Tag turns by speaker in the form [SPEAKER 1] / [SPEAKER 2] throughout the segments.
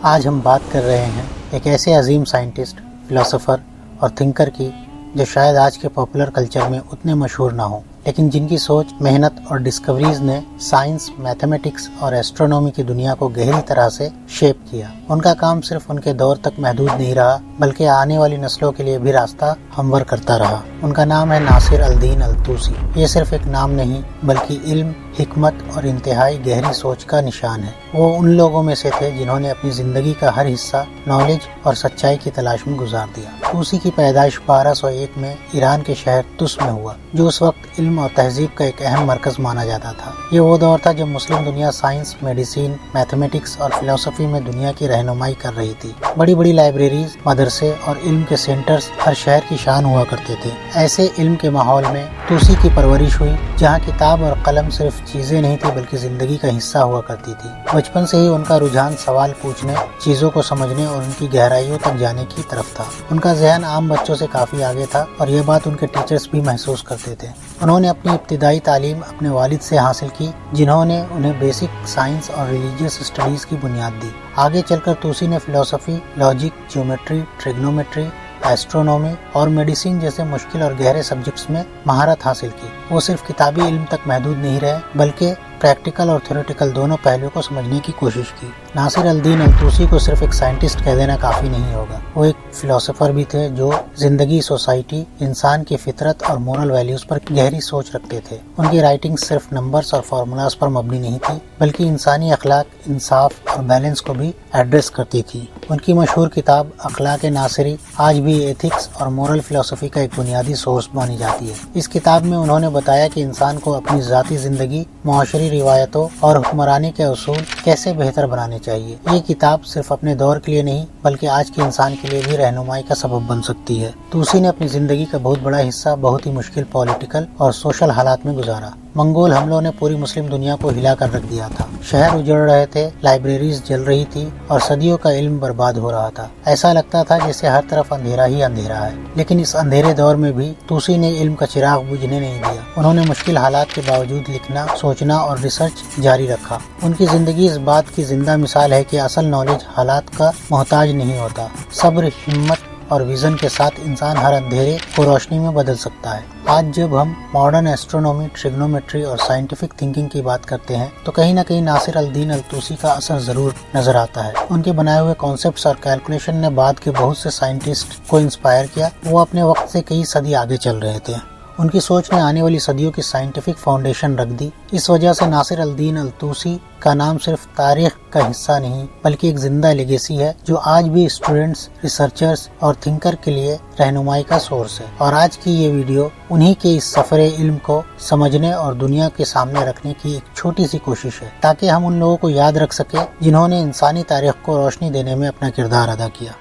[SPEAKER 1] آج ہم بات کر رہے ہیں ایک ایسے عظیم سائنٹسٹ، فلاسفر اور تھنکر کی جو شاید آج کے پاپولر کلچر میں اتنے مشہور نہ ہوں، لیکن جن کی سوچ، محنت اور ڈسکوریز نے سائنس، میتھمیٹکس اور ایسٹرونومی کی دنیا کو گہری طرح سے شیپ کیا۔ ان کا کام صرف ان کے دور تک محدود نہیں رہا بلکہ آنے والی نسلوں کے لیے بھی راستہ ہموار کرتا رہا۔ ان کا نام ہے ناصر الدین الطوسی۔ یہ صرف ایک نام نہیں بلکہ علم، حکمت اور انتہائی گہری سوچ کا نشان ہے۔ وہ ان لوگوں میں سے تھے جنہوں نے اپنی زندگی کا ہر حصہ نالج اور سچائی کی تلاش میں گزار دیا۔ طوسی کی پیدائش 1201 میں ایران کے شہر طس میں ہوا، جو اس وقت علم اور تہذیب کا ایک اہم مرکز مانا جاتا تھا۔ یہ وہ دور تھا جب مسلم دنیا سائنس، میڈیسن، میتھمیٹکس اور فلسفی میں دنیا کی رہنمائی کر رہی تھی۔ بڑی بڑی لائبریریز، مدرسے اور علم کے سینٹرز ہر شہر کی شان ہوا کرتے تھے۔ ایسے علم کے ماحول میں طوسی کی پرورش ہوئی، جہاں کتاب اور قلم صرف چیزیں نہیں تھی بلکہ زندگی کا حصہ ہوا کرتی تھی۔ بچپن سے ہی ان کا رجحان سوال پوچھنے، چیزوں کو سمجھنے اور ان کی گہرائیوں تک جانے کی طرف تھا۔ ان کا ذہن عام بچوں سے کافی آگے تھا اور یہ بات ان کے ٹیچرز بھی محسوس کرتے تھے۔ انہوں نے اپنی ابتدائی تعلیم اپنے والد سے حاصل کی، جنہوں نے انہیں بیسک سائنس اور ریلیجیس اسٹڈیز کی بنیاد دی۔ آگے چل کر طوسی نے فلسفی، لاجک، جیومیٹری، ٹریگنومیٹری، ایسٹرونومی اور میڈیسن جیسے مشکل اور گہرے سبجیکٹس میں مہارت حاصل کی۔ وہ صرف کتابی علم تک محدود نہیں رہے بلکہ پریکٹیکل اور تھیوریٹیکل دونوں پہلوؤں کو سمجھنے کی کوشش کی۔ ناصر الدین الطوسی کو صرف ایک سائنٹسٹ کہہ دینا کافی نہیں ہوگا۔ وہ ایک فلسفر بھی تھے جو زندگی، سوسائٹی، انسان کی فطرت اور مورل ویلیوز پر گہری سوچ رکھتے تھے۔ ان کی رائٹنگ صرف نمبرز اور فارمولاز پر مبنی نہیں تھی بلکہ انسانی اخلاق، انصاف اور بیلنس کو بھی ایڈریس کرتی تھی۔ ان کی مشہور کتاب اخلاق ناصری آج بھی ایتھکس اور مورل فلسفی کا ایک بنیادی سورس مانی جاتی ہے۔ اس کتاب میں انہوں نے بتایا کہ انسان کو اپنی ذاتی زندگی، معاشری روایتوں اور حکمرانی کے اصول کیسے بہتر بنانے چاہیے۔ یہ کتاب صرف اپنے دور کے لیے نہیں بلکہ آج کے انسان کے لیے بھی رہنمائی کا سبب بن سکتی ہے۔ طوسی نے اپنی زندگی کا بہت بڑا حصہ بہت ہی مشکل پولیٹیکل اور سوشل حالات میں گزارا۔ منگول حملوں نے پوری مسلم دنیا کو ہلا کر رکھ دیا تھا۔ شہر اجڑ رہے تھے، لائبریریز جل رہی تھی اور صدیوں کا علم برباد ہو رہا تھا۔ ایسا لگتا تھا جیسے ہر طرف اندھیرا ہی اندھیرا ہے، لیکن اس اندھیرے دور میں بھی طوسی نے علم کا چراغ بجھنے نہیں دیا۔ انہوں نے مشکل حالات کے باوجود لکھنا، سوچنا اور ریسرچ جاری رکھا۔ ان کی زندگی اس بات کی زندہ مثال ہے کہ اصل نالج حالات کا محتاج نہیں ہوتا۔ صبر، ہمت اور ویژن کے ساتھ انسان ہر اندھیرے کو روشنی میں بدل سکتا ہے۔ آج جب ہم ماڈرن ایسٹرونومی، ٹریگنومیٹری اور سائنٹیفک تھنکنگ کی بات کرتے ہیں تو کہیں نہ کہیں ناصر الدین الطوسی کا اثر ضرور نظر آتا ہے۔ ان کے بنائے ہوئے کانسیپٹس اور کیلکولیشن نے بعد کے بہت سے سائنٹسٹ کو انسپائر کیا۔ وہ اپنے وقت سے کئی صدی آگے چل رہے تھے۔ ان کی سوچ نے آنے والی صدیوں کی سائنٹیفک فاؤنڈیشن رکھ دی۔ اس وجہ سے ناصر الدین الطوسی کا نام صرف تاریخ کا حصہ نہیں بلکہ ایک زندہ لیگیسی ہے جو آج بھی اسٹوڈنٹس، ریسرچرز اور تھنکر کے لیے رہنمائی کا سورس ہے۔ اور آج کی یہ ویڈیو انہی کے اس سفر علم کو سمجھنے اور دنیا کے سامنے رکھنے کی ایک چھوٹی سی کوشش ہے تاکہ ہم ان لوگوں کو یاد رکھ سکیں جنہوں نے انسانی تاریخ کو روشنی دینے میں اپنا کردار ادا کیا۔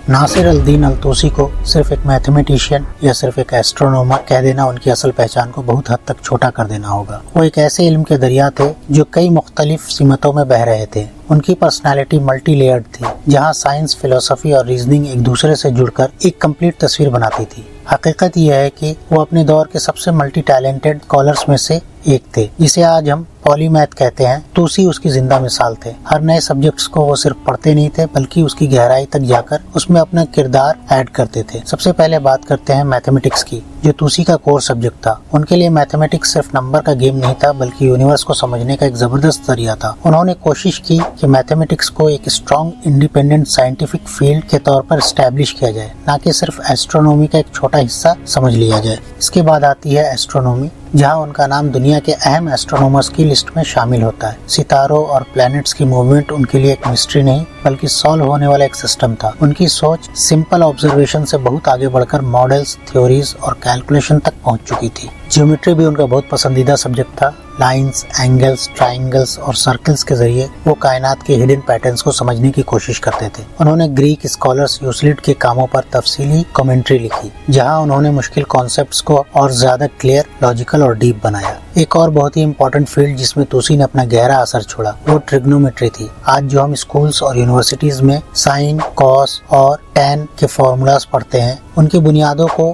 [SPEAKER 1] ناصر الدین الطوسی کو صرف ایک میتھمیٹیشین یا صرف ایک ایسٹرونومر کہہ دینا ان کی اصل پہچان کو بہت حد تک چھوٹا کر دینا ہوگا۔ وہ ایک ایسے علم کے دریا تھے جو کئی مختلف سمتوں میں بہہ رہے تھے۔ ان کی پرسنالٹی ملٹی لیئرڈ تھی، جہاں سائنس، فلسفی اور ریزننگ ایک دوسرے سے جڑ کر ایک کمپلیٹ تصویر بناتی تھی۔ حقیقت یہ ہے کہ وہ اپنے دور کے سب سے ملٹی ٹیلنٹڈ اسکالرس میں سے ایک تھے، جسے آج ہم پولی میتھ کہتے ہیں۔ طوسی اس کی زندہ مثال تھے۔ ہر نئے سبجیکٹس کو وہ صرف پڑھتے نہیں تھے بلکہ اس کی گہرائی تک جا کر اس میں اپنا کردار ایڈ کرتے تھے۔ سب سے پہلے بات کرتے ہیں میتھمیٹکس کی، جو طوسی کا کور سبجیکٹ تھا۔ ان کے لیے میتھمیٹکس صرف نمبر کا گیم نہیں تھا بلکہ یونیورس کو سمجھنے کا ایک زبردست ذریعہ تھا۔ انہوں نے کوشش کی کہ میتھمیٹکس کو ایک اسٹرانگ، انڈیپینڈنٹ سائنٹیفک فیلڈ کے طور پر اسٹیبلش کیا جائے، نہ کہ صرف ایسٹرونومی کا ایک چھوٹا حصہ سمجھ لیا جائے۔ اس کے بعد آتی ہے ایسٹرونومی، جہاں ان کا نام دنیا کے اہم ایسٹرونومرز کی لسٹ میں شامل ہوتا ہے۔ ستاروں اور پلانٹس کی موومنٹ ان کے لیے ایک مسٹری نہیں بلکہ سالو ہونے والا ایک سسٹم تھا۔ ان کی سوچ سمپل آبزرویشن سے بہت آگے بڑھ کر ماڈلز، تھیوریز اور کیلکولیشن تک پہنچ چکی تھی۔ جیومیٹری بھی ان کا بہت پسندیدہ سبجیکٹ تھا۔ لائنز، اینگلز، ٹرائنگلز اور سرکلز کے ذریعے وہ کائنات کے ہڈن پیٹرنز کو سمجھنے کی کوشش کرتے تھے۔ انہوں نے گریک اسکالرز یوسلیڈ کے کاموں پر تفصیلی کامنٹری لکھی، جہاں انہوں نے مشکل کانسیپٹس کو اور زیادہ کلیئر، لاجیکل اور ڈیپ بنایا۔ ایک اور بہت ہی امپورٹنٹ فیلڈ جس میں طوسی نے اپنا گہرا اثر چھوڑا وہ ٹریگنومیٹری تھی۔ آج جو ہم اسکولز اور یونیورسٹیز میں سائن، کاس اور ٹین کے فارمولاز پڑھتے ہیں، ان کی بنیادوں کو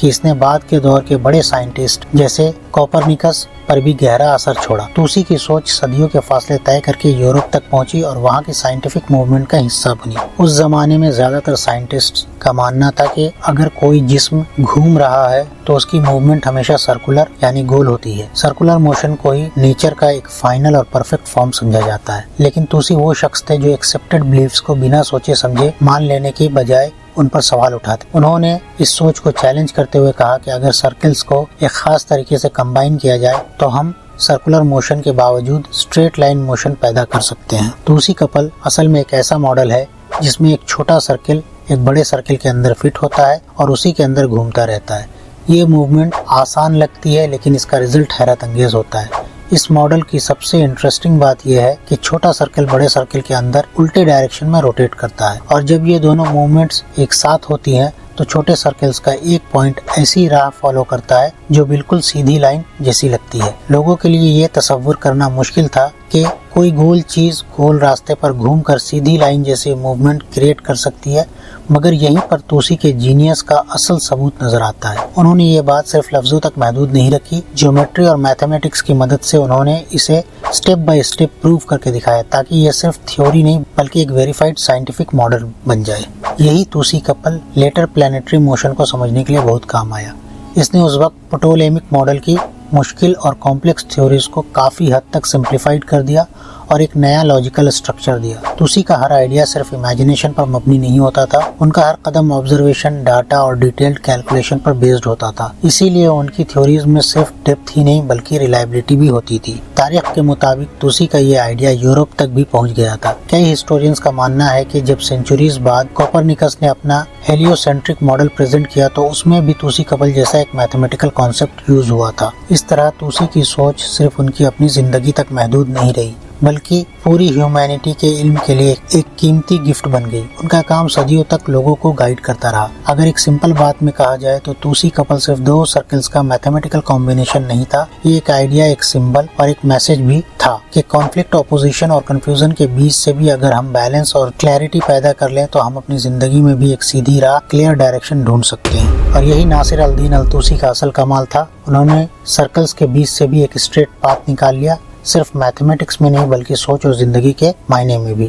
[SPEAKER 1] کہ اس نے بعد کے دور کے بڑے سائنٹسٹ جیسے کوپرنیکس پر بھی گہرا اثر چھوڑا۔ توسی کی سوچ صدیوں کے فاصلے طے کر کے یورپ تک پہنچی اور وہاں کی سائنٹیفک موومنٹ کا حصہ بنی۔ اس زمانے میں زیادہ تر سائنٹسٹ کا ماننا تھا کہ اگر کوئی جسم گھوم رہا ہے تو اس کی موومنٹ ہمیشہ سرکولر یعنی گول ہوتی ہے۔ سرکولر موشن کو ہی نیچر کا ایک فائنل اور پرفیکٹ فارم سمجھا جاتا ہے۔ لیکن توسی وہ شخص تھے جو ایکسیپٹڈ بلیفز کو بنا سوچے سمجھے مان لینے کے بجائے ان پر سوال اٹھاتے۔ انہوں نے اس سوچ کو چیلنج کرتے ہوئے کہا کہ اگر سرکلز کو ایک خاص طریقے سے کمبائن کیا جائے تو ہم سرکولر موشن کے باوجود اسٹریٹ لائن موشن پیدا کر سکتے ہیں۔ توسی کپل اصل میں ایک ایسا ماڈل ہے جس میں ایک چھوٹا سرکل ایک بڑے سرکل کے اندر فٹ ہوتا ہے اور اسی کے اندر گھومتا رہتا ہے۔ یہ موومنٹ آسان لگتی ہے لیکن اس کا رزلٹ حیرت انگیز ہوتا ہے۔ اس ماڈل کی سب سے انٹرسٹنگ بات یہ ہے کہ چھوٹا سرکل بڑے سرکل کے اندر الٹے ڈائریکشن میں روٹیٹ کرتا ہے، اور جب یہ دونوں موومنٹس ایک ساتھ ہوتی ہیں تو چھوٹے سرکلز کا ایک پوائنٹ ایسی راہ فالو کرتا ہے جو بالکل سیدھی لائن جیسی لگتی ہے۔ لوگوں کے لیے یہ تصور کرنا مشکل تھا کہ کوئی گول چیز گول راستے پر گھوم کر سیدھی لائن جیسی موومنٹ کریٹ کر سکتی ہے، مگر یہیں پر توسی کے جینیس کا اصل ثبوت نظر آتا ہے۔ انہوں نے یہ بات صرف لفظوں تک محدود نہیں رکھی، جیومیٹری اور میتھمیٹکس کی مدد سے انہوں نے اسے سٹیپ بائی سٹیپ پروف کر کے دکھایا تاکہ یہ صرف تھیوری نہیں بلکہ ایک ویریفائڈ سائنٹیفک ماڈل بن جائے۔ یہی Tausi Kapil letter planetary motion کو سمجھنے کے لیے بہت کام آیا۔ اس نے اس وقت پٹولمیک ماڈل کی مشکل اور کمپلیکس تھیوریز کو کافی حد تک سمپلیفائڈ کر دیا اور ایک نیا لاجیکل اسٹرکچر دیا۔ توسی کا ہر آئیڈیا صرف امیجنیشن پر مبنی نہیں ہوتا تھا، ان کا ہر قدم آبزرویشن، ڈاٹا اور ڈیٹیلڈ کیلکولیشن پر بیسڈ ہوتا تھا۔ اسی لیے ان کی تھیوریز میں صرف ڈیپتھ ہی نہیں بلکہ ریلائبلٹی بھی ہوتی تھی۔ تاریخ کے مطابق توسی کا یہ آئیڈیا یورپ تک بھی پہنچ گیا تھا۔ کئی ہسٹورینز کا ماننا ہے کہ جب سینچوریز بعد کوپرنیکس نے اپنا ہیلیو سینٹرک ماڈل پریزنٹ کیا تو اس میں بھی توسی کپل جیسا ایک میتھمیٹیکل کانسیپٹ یوز ہوا تھا۔ اس طرح توسی کی سوچ صرف ان کی اپنی زندگی تک محدود نہیں رہی بلکہ پوری ہیومینٹی کے علم کے لیے ایک قیمتی گفٹ بن گئی۔ ان کا کام صدیوں تک لوگوں کو گائیڈ کرتا رہا۔ اگر ایک سمپل بات میں کہا جائے تو توسی کپل صرف دو سرکلز کا میتھمیٹیکل کمبینیشن نہیں تھا، یہ ایک آئیڈیا، ایک سمبل اور ایک میسج بھی تھا کہ کانفلکٹ، اپوزیشن اور کنفیوژن کے بیچ سے بھی اگر ہم بیلنس اور کلیئرٹی پیدا کر لیں تو ہم اپنی زندگی میں بھی ایک سیدھی راہ، کلیئر ڈائریکشن ڈھونڈ سکتے ہیں۔ اور یہی ناصر الدین الطوسی کا اصل کمال تھا۔ انہوں نے سرکلز کے بیچ سے بھی ایک اسٹریٹ پاتھ نکال لیا، صرف میتھمیٹکس میں نہیں بلکہ سوچ اور زندگی کے معنی میں بھی۔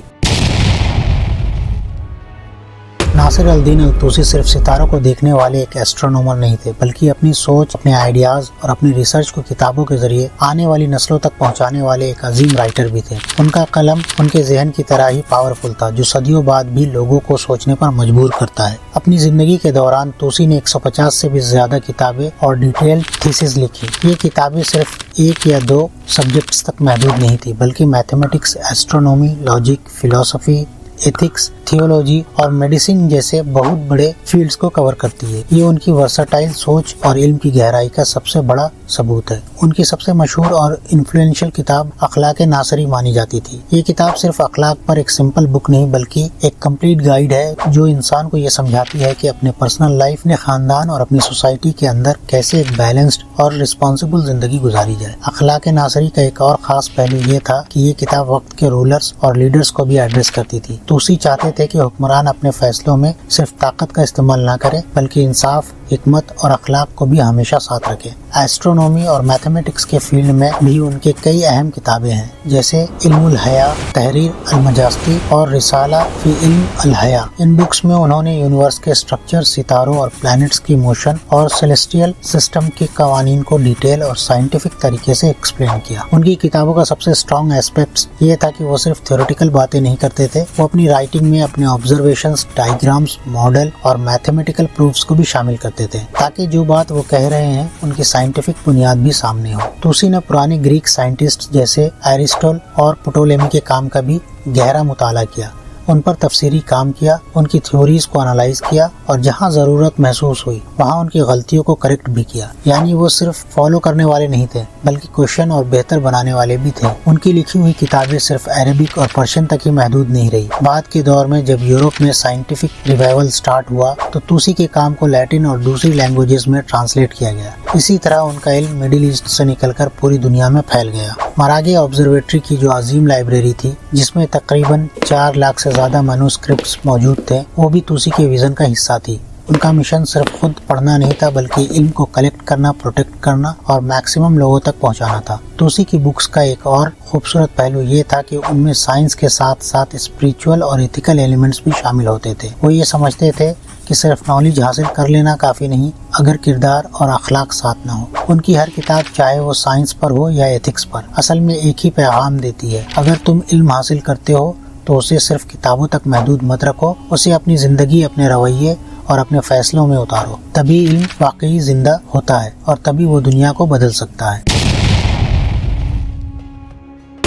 [SPEAKER 1] ناصر الدین الطوسی صرف ستاروں کو دیکھنے والے ایک ایسٹرونومر نہیں تھے بلکہ اپنی سوچ، اپنے آئیڈیاز اور اپنی ریسرچ کو کتابوں کے ذریعے آنے والی نسلوں تک پہنچانے والے ایک عظیم رائٹر بھی تھے۔ ان کا قلم ان کے ذہن کی طرح ہی پاورفل تھا جو صدیوں بعد بھی لوگوں کو سوچنے پر مجبور کرتا ہے۔ اپنی زندگی کے دوران توسی نے 150 سے بھی زیادہ کتابیں اور ڈیٹیلڈ تھیسز لکھی۔ یہ کتابیں صرف ایک یا دو سبجیکٹس تک محدود نہیں تھی بلکہ میتھمیٹکس، ایسٹرونومی، لاجک، فلسفی، ایتھکس، تھیولوجی اور میڈیسن جیسے بہت بڑے فیلڈز کو کور کرتی ہے۔ یہ ان کی ورسٹائل سوچ اور علم کی گہرائی کا سب سے بڑا ثبوت ہے۔ ان کی سب سے مشہور اور انفلوئنشل کتاب اخلاق ناصری مانی جاتی تھی۔ یہ کتاب صرف اخلاق پر ایک سمپل بک نہیں بلکہ ایک کمپلیٹ گائیڈ ہے جو انسان کو یہ سمجھاتی ہے کہ اپنے پرسنل لائف، اپنے خاندان اور اپنی سوسائٹی کے اندر کیسے ایک بیلنسڈ اور رسپانسبل زندگی گزاری جائے۔ اخلاق ناصری کا ایک اور خاص پہلو یہ تھا کہ یہ کتاب وقت کے رولرز اور لیڈرز کو بھی ایڈریس کرتی تھی۔ توسی چاہتے تھے کہ حکمران اپنے فیصلوں میں صرف طاقت کا استعمال نہ کرے بلکہ انصاف، حکمت اور اخلاق کو بھی ہمیشہ ساتھ رکھے۔ ایسٹرونومی اور میتھمیٹکس کے فیلڈ میں بھی ان کے کئی اہم کتابیں ہیں جیسے علم الحیاء، تحریر المجاستی اور رسالہ فی علم الحیاء۔ ان بکس میں انہوں نے یونیورس کے اسٹرکچر، ستاروں اور پلانٹس کی موشن اور سیلیسٹیل سسٹم کے قوانین کو ڈیٹیل اور سائنٹیفک طریقے سے ایکسپلین کیا۔ ان کی کتابوں کا سب سے اسٹرانگ ایسپیکٹ یہ تھا کہ وہ صرف تھیوریٹیکل باتیں نہیں کرتے تھے، وہ اپنی رائٹنگ میں اپنے آبزرویشنز، ڈائیگرامز، ماڈل اور میتھمیٹیکل پروفز کو بھی شامل کرتے تھے تاکہ جو بات وہ کہہ رہے ہیں ان کی سائنٹیفک بنیاد بھی سامنے ہو۔ توسی نے پرانے گریک سائنٹسٹ جیسے ایرسٹل اور پٹولمی کے کام کا بھی گہرا مطالعہ کیا، ان پر تفسیری کام کیا، ان کی تھیوریز کو انالائز کیا اور جہاں ضرورت محسوس ہوئی وہاں ان کی غلطیوں کو کریکٹ بھی کیا۔ یعنی وہ صرف فالو کرنے والے نہیں تھے بلکہ کوشچن اور بہتر بنانے والے بھی تھے۔ ان کی لکھی ہوئی کتابیں صرف عربک اور پرشین تک ہی محدود نہیں رہی۔ بعد کے دور میں جب یورپ میں سائنٹیفک ریوائول سٹارٹ ہوا تو توسی کے کام کو لیٹن اور دوسری لینگویجز میں ٹرانسلیٹ کیا گیا۔ اسی طرح ان کا علم مڈل ایسٹ سے نکل کر پوری دنیا میں پھیل گیا۔ مراغے آبزرویٹری کی جو عظیم لائبریری تھی جس میں تقریباً 4 لاکھ سے زیادہ مینوسکرپٹس موجود تھے وہ بھی توسی کے ویژن کا حصہ تھی۔ ان کا مشن صرف خود پڑھنا نہیں تھا بلکہ علم کو کلیکٹ کرنا، پروٹیکٹ کرنا اور میکسیمم لوگوں تک پہنچانا تھا۔ توسی کی بکس کا ایک اور خوبصورت پہلو یہ تھا کہ ان میں سائنس کے ساتھ ساتھ اسپریچول اور ایتھیکل ایلیمنٹس بھی شامل ہوتے تھے۔ وہ یہ سمجھتے تھے کہ صرف نالج حاصل کر لینا کافی نہیں اگر کردار اور اخلاق ساتھ نہ ہو۔ ان کی ہر کتاب چاہے وہ سائنس پر ہو یا ایتھکس پر، اصل میں ایک ہی پیغام دیتی ہے: اگر تم علم حاصل کرتے ہو تو اسے صرف کتابوں تک محدود مت رکھو، اسے اپنی زندگی، اپنے رویے اور اپنے فیصلوں میں اتارو۔ تبھی علم واقعی زندہ ہوتا ہے اور تبھی وہ دنیا کو بدل سکتا ہے۔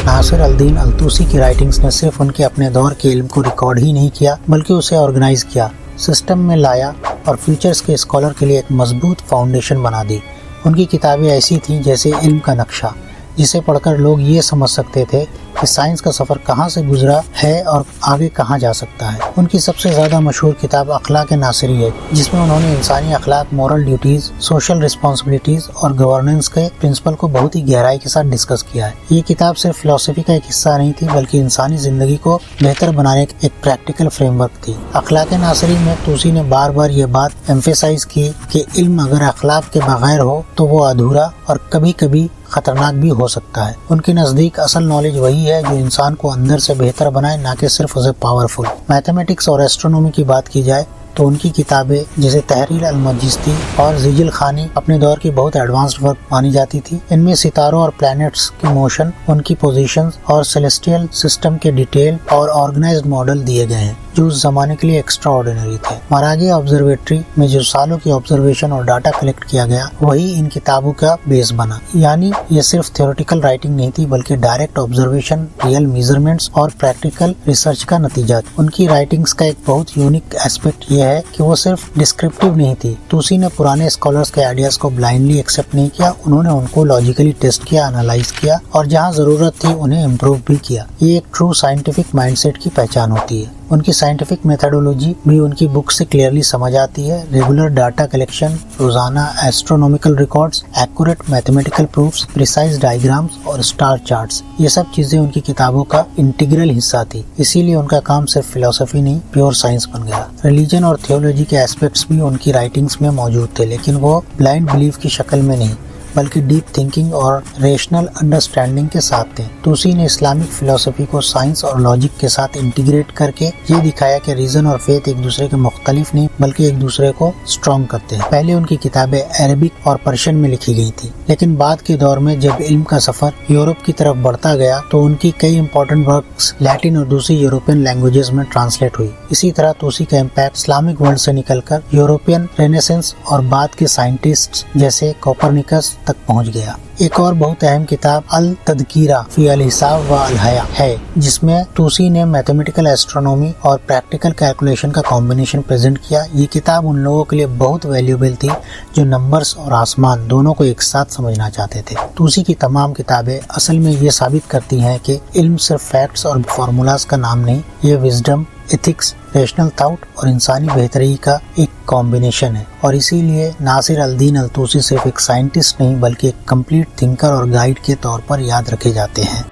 [SPEAKER 1] ناصر الدین الطوسی کی رائٹنگز نے صرف ان کے اپنے دور کے علم کو ریکارڈ ہی نہیں کیا بلکہ اسے آرگنائز کیا، سسٹم میں لایا اور فیوچرز کے اسکالر کے لیے ایک مضبوط فاؤنڈیشن بنا دی۔ ان کی کتابیں ایسی تھیں جیسے علم کا نقشہ، جسے پڑھ کر لوگ یہ سمجھ سکتے تھے کہ سائنس کا سفر کہاں سے گزرا ہے اور آگے کہاں جا سکتا ہے۔ ان کی سب سے زیادہ مشہور کتاب اخلاق ناصری ہے، جس میں انہوں نے انسانی اخلاق، مورل ڈیوٹیز، سوشل رسپانسبلٹیز اور گورننس کے پرنسپل کو بہت ہی گہرائی کے ساتھ ڈسکس کیا ہے۔ یہ کتاب صرف فلسفی کا ایک حصہ نہیں تھی بلکہ انسانی زندگی کو بہتر بنانے کی ایک پریکٹیکل فریم ورک تھی۔ اخلاق ناصری میں توسی نے بار بار یہ بات ایمفیسائز کی کہ علم اگر اخلاق کے بغیر ہو تو وہ ادھورا اور کبھی کبھی خطرناک بھی ہو سکتا ہے۔ ان کے نزدیک اصل نالج وہی ہے جو انسان کو اندر سے بہتر بنائے، نہ کہ صرف اسے پاورفل۔ میتھمیٹکس اور ایسٹرونومی کی بات کی جائے تو ان کی کتابیں جیسے تحریر المجستی اور زیجل خانی اپنے دور کی بہت ایڈوانسڈ ورک مانی جاتی تھی۔ ان میں ستاروں اور پلانٹس کی موشن، ان کی پوزیشنز اور سیلیسٹیل سسٹم کے ڈیٹیل اور آرگنائزڈ ماڈل دیے گئے ہیں جو اس زمانے کے لیے ایکسٹرا آرڈینری تھے۔ مراغے آبزرویٹری میں جو سالوں کی آبزرویشن اور ڈاٹا کلیکٹ کیا گیا وہی ان کتابوں کا بیس بنا، یعنی یہ صرف تھیوریٹیکل رائٹنگ نہیں تھی بلکہ ڈائریکٹ آبزرویشن، ریئل میجرمنٹس اور پریکٹیکل ریسرچ کا نتیجہ تھا۔ ان کی رائٹنگز کا ایک بہت یونیک ایسپیکٹ یہ ہے کہ وہ صرف ڈسکرپٹیو نہیں تھی۔ توسی نے پرانے اسکالرز کے آئیڈیاز کو بلائنڈلی ایکسپٹ نہیں کیا، انہوں نے ان کو لاجیکلی ٹیسٹ کیا، انالائز کیا اور جہاں ضرورت تھی انہیں امپروو بھی کیا۔ یہ ایک ٹرو سائنٹیفک مائنڈ سیٹ کی پہچان ہوتی ہے۔ ان کی سائنٹیفک میتھڈولوجی بھی ان کی بک سے کلیئرلی سمجھ آتی ہے۔ ریگولر ڈاٹا کلیکشن، روزانہ astronomical records, accurate mathematical proofs, precise diagrams اور اسٹار چارٹس، یہ سب چیزیں ان کی کتابوں کا انٹیگرل حصہ تھی۔ اسی لیے ان کا کام صرف فلسفی نہیں، پیور سائنس بن گیا۔ ریلیجن اور تھیولوجی کے ایسپیکٹس بھی ان کی رائٹنگز میں موجود تھے، لیکن وہ بلائنڈ بلیف کی شکل میں نہیں بلکہ ڈیپ تھنکنگ اور ریشنل انڈرسٹینڈنگ کے ساتھ تھے۔ توسی نے اسلامک فلسفی کو سائنس اور لاجک کے ساتھ انٹیگریٹ کر کے یہ دکھایا کہ ریزن اور فیتھ ایک دوسرے کے مختلف نہیں بلکہ ایک دوسرے کو اسٹرانگ کرتے ہیں۔ پہلے ان کی کتابیں عربک اور پرشین میں لکھی گئی تھی، لیکن بعد کے دور میں جب علم کا سفر یورپ کی طرف بڑھتا گیا تو ان کی کئی امپورٹنٹ ورکس لیٹن اور دوسری یورپین لینگویجز میں ٹرانسلیٹ ہوئی۔ اسی طرح توسی کا امپیکٹ اسلامک ورلڈ سے نکل کر یورپین رینیسنس اور بعد کے سائنٹسٹ جیسے کوپرنیکس تک پہنچ گیا۔ ایک اور بہت اہم کتاب التذکرہ فی الحساب و الحیا ہے، جس میں توسی نے میتھمیٹیکل ایسٹرونومی اور پریکٹیکل کیلکولیشن کا کمبینیشن پریزنٹ کیا۔ یہ کتاب ان لوگوں کے لیے بہت ویلیوبل تھی جو نمبرز اور آسمان دونوں کو ایک ساتھ سمجھنا چاہتے تھے۔ توسی کی تمام کتابیں اصل میں یہ ثابت کرتی ہیں کہ علم صرف فیکٹس اور فارمولاز کا نام نہیں، یہ وزڈم، ایتھکس، ریشنل تھاٹ اور انسانی بہتری کا ایک کمبینیشن ہے۔ اور اسی لیے ناصر الدین الطوسی صرف ایک سائنٹسٹ نہیں بلکہ ایک کمپلیٹ تھنکر اور گائیڈ کے طور پر یاد رکھے جاتے ہیں۔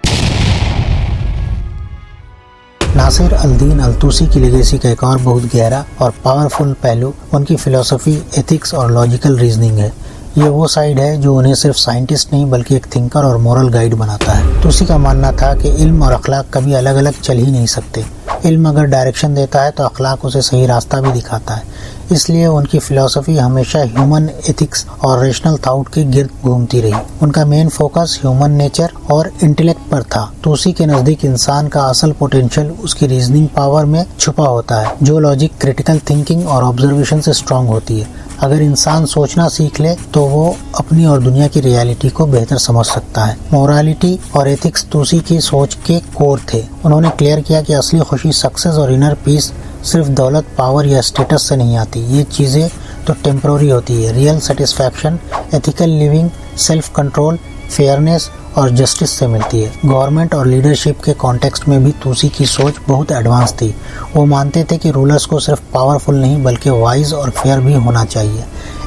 [SPEAKER 1] ناصر الدین الطوسی کی لیگیسی کا ایک اور بہت گہرا اور پاورفل پہلو ان کی فلسفی، ایتھکس اور لاجیکل ریزننگ ہے۔ یہ وہ سائیڈ ہے جو انہیں صرف سائنٹسٹ نہیں بلکہ ایک تھنکر اور مورل گائیڈ بناتا ہے۔ توسی کا ماننا تھا کہ علم اور اخلاق کبھی الگ الگ چل ہی نہیں سکتے۔ علم اگر ڈائریکشن دیتا ہے تو اخلاق اسے صحیح راستہ بھی دکھاتا ہے۔ اس لیے ان کی فلسفی ہمیشہ ہیومن ایتھکس اور ریشنل تھاٹ کے گرد گھومتی رہی۔ ان کا مین فوکس ہیومن نیچر اور انٹیلیکٹ پر تھا۔ توسی کے نزدیک انسان کا اصل پوٹینشیل اس کی ریزننگ پاور میں چھپا ہوتا ہے، جو لاجک، کریٹیکل تھنکنگ اور آبزرویشن سے اسٹرانگ ہوتی ہے۔ اگر انسان سوچنا سیکھ لے تو وہ اپنی اور دنیا کی ریالٹی کو بہتر سمجھ سکتا ہے۔ مورالٹی اور ایتھکس توسی کی سوچ کے کور تھے۔ انہوں نے کلیئر کیا کہ اصلی خوشی، سکسیس اور انر پیس صرف دولت، پاور یا اسٹیٹس سے نہیں آتی، یہ چیزیں تو ٹیمپروری ہوتی ہے۔ Real satisfaction ethical living, self control, fairness اور جسٹس سے ملتی ہے۔ گورنمنٹ اور لیڈرشپ کے کانٹیکسٹ میں بھی توسی کی سوچ بہت ایڈوانس تھی۔ وہ مانتے تھے کہ رولرز کو صرف پاورفل نہیں بلکہ وائز اور فیئر بھی ہونا چاہیے۔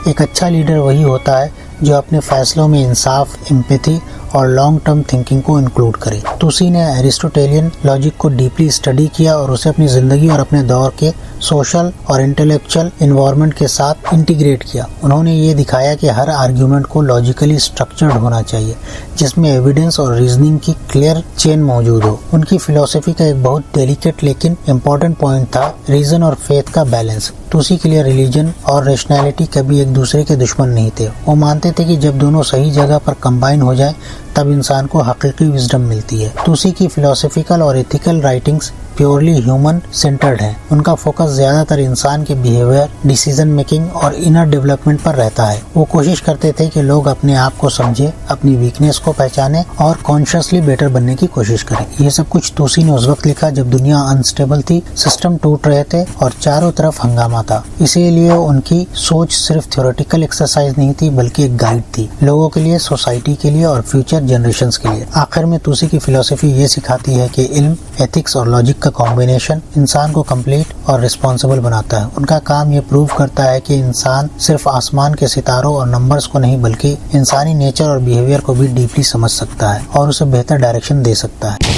[SPEAKER 1] ایک اچھا لیڈر وہی ہوتا ہے جو اپنے فیصلوں میں انصاف، ایمپیتھی اور لانگ ٹرم تھنکنگ کو انکلوڈ کرے۔ توسی نے ایرسٹوٹیلین لاجک کو ڈیپلی اسٹڈی کیا اور اسے اپنی زندگی اور اپنے دور کے سوشل اور انٹلیکچوئل انوائرمنٹ کے ساتھ انٹیگریٹ کیا۔ انہوں نے یہ دکھایا کہ ہر آرگیومنٹ کو لاجیکلی اسٹرکچرڈ ہونا چاہیے، جس میں ایویڈنس اور ریزننگ کی کلیئر چین موجود ہو۔ ان کی فلسفی کا ایک بہت ڈیلیکیٹ لیکن امپورٹنٹ پوائنٹ تھا ریزن اور فیتھ کا بیلنس۔ توسی کے لیے ریلیجن اور ریشنالٹی کبھی ایک دوسرے کے دشمن نہیں تھے۔ وہ مانتے تھے کہ جب دونوں صحیح جگہ پر کمبائن ہو جائیں تب انسان کو حقیقی وزڈم ملتی ہے۔ توسی کی فلسفیکل اور ethical writings purely human centred ہیں۔ ان کا فوکس زیادہ تر انسان کے بیہیویئر، ڈیسیژن میکنگ اور انر ڈیولپمنٹ پر رہتا ہے۔ وہ کوشش کرتے تھے کہ لوگ اپنے آپ کو سمجھیں، اپنی ویکنیس کو پہچانیں اور کانشیسلی بیٹر بننے کی کوشش کریں۔ یہ سب کچھ توسی نے اس وقت لکھا جب دنیا انسٹیبل تھی، سسٹم ٹوٹ رہے تھے اور چاروں طرف ہنگامہ تھا۔ اسی لیے ان کی سوچ صرف تھیوریٹیکل ایکسرسائز نہیں تھی بلکہ ایک گائیڈ تھی، لوگوں کے لیے، سوسائٹی کے لیے اور فیوچر جنریشنز کے لیے۔ آخر میں توسی کی فلسفی یہ سکھاتی ہے کہ علم، ایتھکس اور لاجک کا کمبینیشن انسان کو کمپلیٹ اور رسپانسبل بناتا ہے۔ ان کا کام یہ پروو کرتا ہے کہ انسان صرف آسمان کے ستاروں اور نمبرز کو نہیں بلکہ انسانی نیچر اور بیہیویئر کو بھی ڈیپلی سمجھ سکتا ہے اور اسے بہتر ڈائریکشن دے سکتا ہے۔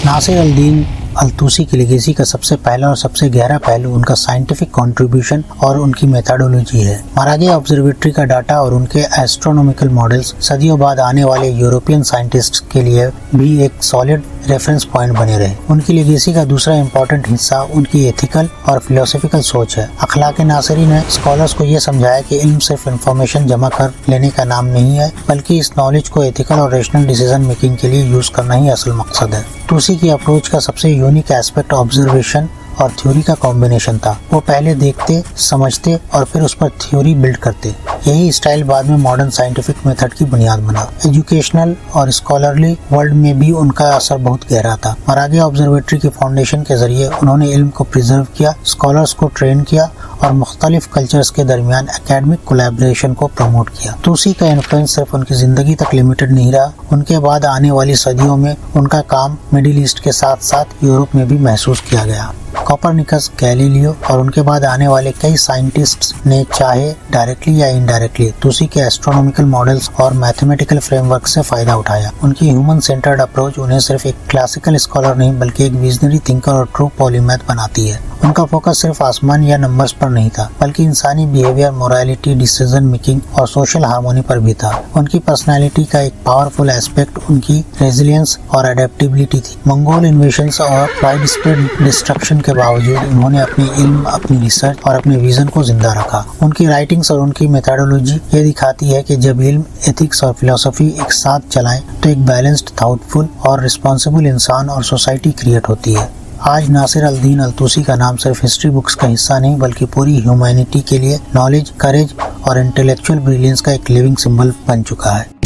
[SPEAKER 1] ناصر الدین الطوسی کی لیگیسی کا سب سے پہلا اور سب سے گہرا پہلو ان کا سائنٹیفک کنٹریبیوشن اور ان کی میتھڈولوجی ہے۔ مراغے آبزرویٹری کا ڈاٹا اور ان کے ایسٹرونومیکل ماڈلز صدیوں بعد آنے والے یورپین سائنٹسٹ کے لیے بھی ایک سالڈ ریفرنس پوائنٹ بنے رہے۔ ان کی لیگیسی کا دوسرا امپورٹنٹ حصہ ان کی ایتھیکل اور فلسفیکل سوچ ہے۔ اخلاق ناصری نے اسکالرز کو یہ سمجھایا کہ علم صرف انفارمیشن جمع کر لینے کا نام نہیں ہے بلکہ اس نالج کو ایتھیکل اور ریشنل ڈیسیژن میکنگ کے لیے یوز کرنا ہی اصل مقصد ہے۔ توسی کی اپروچ کا سب سے یونیک ایسپیکٹ آبزرویشن اور تھیوری کا کمبینیشن تھا۔ وہ پہلے دیکھتے، سمجھتے اور پھر اس پر تھیوری بلڈ کرتے۔ یہی اسٹائل بعد میں ماڈرن سائنٹیفک میتھڈ کی بنیاد بنا۔ ایجوکیشنل اور اسکالرلی ورلڈ میں بھی ان کا اثر بہت گہرا تھا۔ مراغے آبزرویٹری کی فاؤنڈیشن کے ذریعے انہوں نے علم کو پریزرو کیا، اسکالرز کو ٹرین کیا اور مختلف کلچرز کے درمیان اکیڈمک کولیبریشن کو پروموٹ کیا۔ توسی کا انفلوئنس صرف ان کی زندگی تک لمیٹڈ نہیں رہا، ان کے بعد آنے والی صدیوں میں ان کا کام مڈل ایسٹ کے ساتھ ساتھ یورپ میں بھی محسوس کیا گیا۔ کوپرنیکس، گیلیلیو اور ان کے بعد آنے والے کئی سائنٹسٹس نے چاہے ڈائریکٹلی یا انڈائریکٹلی توسی کے ایسٹرونومیکل ماڈلز اور میتھمیٹیکل فریم ورک سے فائدہ اٹھایا۔ ان کی ہیومن سینٹرڈ اپروچ انہیں صرف ایک کلاسیکل اسکالر نہیں بلکہ ایک ویژنری تھنکر اور ٹرو پولیمیتھ بناتی ہے۔ ان کا فوکس صرف آسمان یا نمبرز پر نہیں تھا بلکہ انسانی بیہیویئر، موریلٹی، ڈیسیژن میکنگ اور سوشل ہارمونی پر بھی تھا۔ ان کی پرسنالٹی کا ایک پاورفل ایسپیکٹ ان کی ریزیلینس اور اڈیپٹیبلٹی تھی۔ منگول انویشنز اور وائڈ اسپریڈ ڈسٹرکشن کے باوجود انہوں نے اپنی علم، اپنی ریسرچ اور اپنے ویژن کو زندہ رکھا۔ ان کی رائٹنگز اور ان کی میتھڈولوجی یہ دکھاتی ہے کہ جب علم، ایتھکس اور فلسفی ایک ساتھ چلائیں تو ایک بیلنسڈ، تھاؤٹ فل اور رسپانسبل انسان اور سوسائٹی کریٹ ہوتی ہے۔ آج ناصر الدین الطوسی کا نام صرف ہسٹری بکس کا حصہ نہیں بلکہ پوری ہیومینٹی کے لیے نالج، کریج اور انٹلیکچوئل بریلینس کا ایک لیونگ سمبل بن چکا ہے۔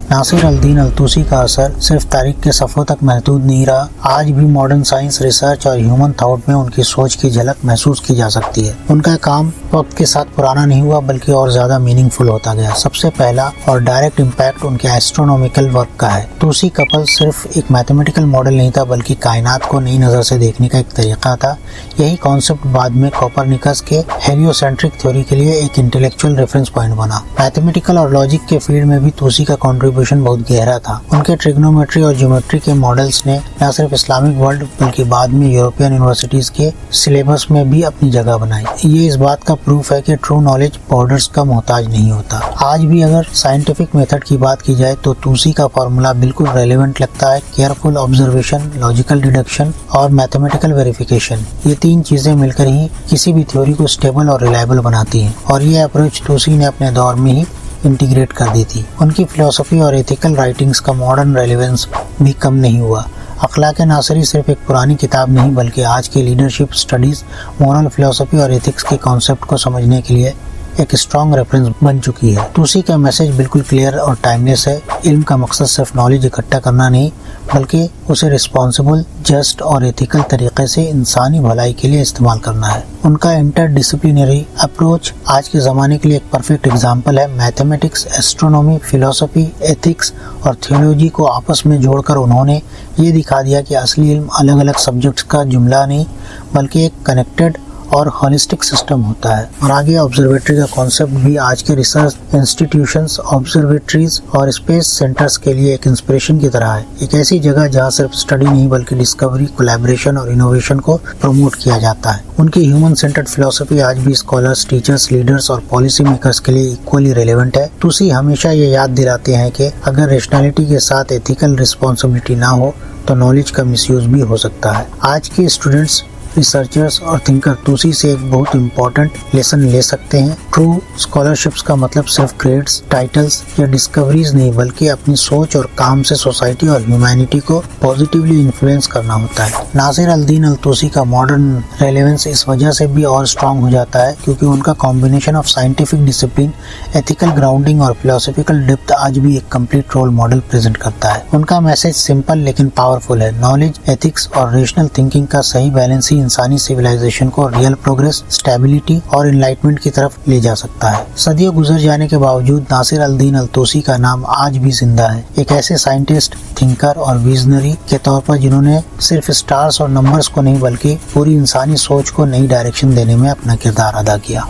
[SPEAKER 1] ناصر الدین الطوسی کا اثر صرف تاریخ کے صفحوں تک محدود نہیں رہا، آج بھی ماڈرن سائنس، ریسرچ اور ہیومن تھاٹ میں ان کی سوچ کی جھلک محسوس کی جا سکتی ہے۔ ان کا کام وقت کے ساتھ پرانا نہیں ہوا بلکہ اور زیادہ میننگ فل ہوتا گیا۔ سب سے پہلا اور ڈائریکٹ امپیکٹ ان کے ایسٹرونومیکل ورک کا ہے۔ توسی کپل صرف ایک میتھمیٹیکل ماڈل نہیں تھا بلکہ کائنات کو نئی نظر سے دیکھنے کا ایک طریقہ تھا۔ یہی کانسیپٹ بعد میں کوپرنیکس کے ہیلیوسینٹرک تھیوری کے لیے ایک انٹلیکچوئل ریفرنس پوائنٹ بنا۔ میتھمیٹیکل اور لاجک کے فیلڈ میں بھی توسی کا کنٹریبیوشن بہت گہرا تھا۔ ان کے ٹریگنومیٹری اور جیومیٹری کے ماڈلز نے نہ صرف اسلامک ورلڈ بلکہ بعد میں یورپین یونیورسٹیز کے سلیبس میں بھی اپنی جگہ بنائی۔ یہ اس بات کا پروف ہے کہ ٹرو نالج بارڈرز کا محتاج نہیں ہوتا۔ آج بھی اگر سائنٹیفک میتھڈ کی بات کی جائے تو توسی کا فارمولا بالکل ریلیونٹ لگتا ہے۔ کیئرفل آبزرویشن، لاجیکل ڈیڈکشن اور میتھمیٹیکل ویریفیکیشن، یہ تین چیزیں مل کر ہی کسی بھی تھیوری کو اسٹیبل اور ریلائبل بناتی ہیں، اور یہ اپروچ توسی نے اپنے دور میں ہی انٹیگریٹ کر دی تھی۔ ان کی فلسفی اور ایتھیکل رائٹنگز کا ماڈرن ریلیونس بھی کم نہیں ہوا۔ اخلاق ناصری صرف ایک پرانی کتاب نہیں بلکہ آج کے لیڈرشپ اسٹڈیز، مورل فلسفی اور ایتھکس کے کانسیپٹ کو سمجھنے کے لیے ایک اسٹرانگ ریفرنس بن چکی ہے۔ توسی کا میسج بالکل کلیئر اور ٹائملیس ہے۔ علم کا مقصد صرف نالج اکٹھا کرنا نہیں بلکہ اسے رسپانسبل، جسٹ اور ایتھیکل طریقے سے انسانی بھلائی کے لیے استعمال کرنا ہے۔ ان کا انٹر ڈسپلینری اپروچ آج کے زمانے کے لیے ایک پرفیکٹ ایگزامپل ہے۔ میتھمیٹکس، ایسٹرونومی، فلسفی، ایتھکس اور تھیولوجی کو آپس میں جوڑ کر انہوں نے یہ دکھا دیا کہ اصلی علم الگ الگ سبجیکٹس کا جملہ نہیں بلکہ ایک کنیکٹڈ اور ہولسٹک سسٹم ہوتا ہے. اور آگے آبزرویٹری کا کانسیپٹ بھی آج کے ریسرچ انسٹیٹیوشنز، آبزرویٹریز اور اسپیس سینٹرز کے لیے ایک انسپریشن کی طرح ہے. ایک ایسی جگہ جہاں صرف اسٹڈی نہیں بلکہ ڈسکوری، کولیبریشن اور انوویشن کو پروموٹ کیا جاتا ہے. ان کی ہیومن سینٹرڈ فلسفی آج بھی اسکالرز، ٹیچرز، لیڈرز اور پالیسی میکرز کے لیے ایکولی ریلیونٹ ہے. توسی ہمیشہ یہ یاد دلاتے ہیں کہ اگر ریشنلٹی کے ساتھ ایتھیکل رسپانسبلٹی نہ ہو تو نالج کا مس یوز بھی ہو سکتا ہے. آج کے اسٹوڈنٹس، ریسرچرز اور تھنکر توسی سے ایک بہت امپورٹنٹ لیسن لے سکتے ہیں. ٹرو اسکالرشپس کا مطلب صرف گریڈز، ٹائٹلز یا ڈسکوریز نہیں بلکہ اپنی سوچ اور کام سے سوسائٹی اور ہیومینٹی کو پازیٹیولی انفلوئنس کرنا ہوتا ہے. ناصر الدین الطوسی کا ماڈرن ریلیونس اس وجہ سے بھی اور اسٹرانگ ہو جاتا ہے کیونکہ ان کا combination of scientific discipline, ethical grounding اور فلسفیکل ڈیپتھ آج بھی ایک کمپلیٹ رول ماڈل پریزنٹ کرتا ہے. ان کا میسج سمپل لیکن پاورفل ہے. نالج، ایتھکس اور ریشنل تھنکنگ کا صحیح بیلنس ہی انسانی سویلائزیشن کو ریئل پروگریس، اسٹیبلٹی اور انلائٹمنٹ کی طرف لے جا سکتا ہے. صدیوں گزر جانے کے باوجود ناصر الدین الطوسی کا نام آج بھی زندہ ہے، ایک ایسے سائنٹسٹ، تھنکر اور ویژنری کے طور پر جنہوں نے صرف اسٹارز اور نمبرز کو نہیں بلکہ پوری انسانی سوچ کو نئی ڈائریکشن دینے میں اپنا کردار ادا کیا.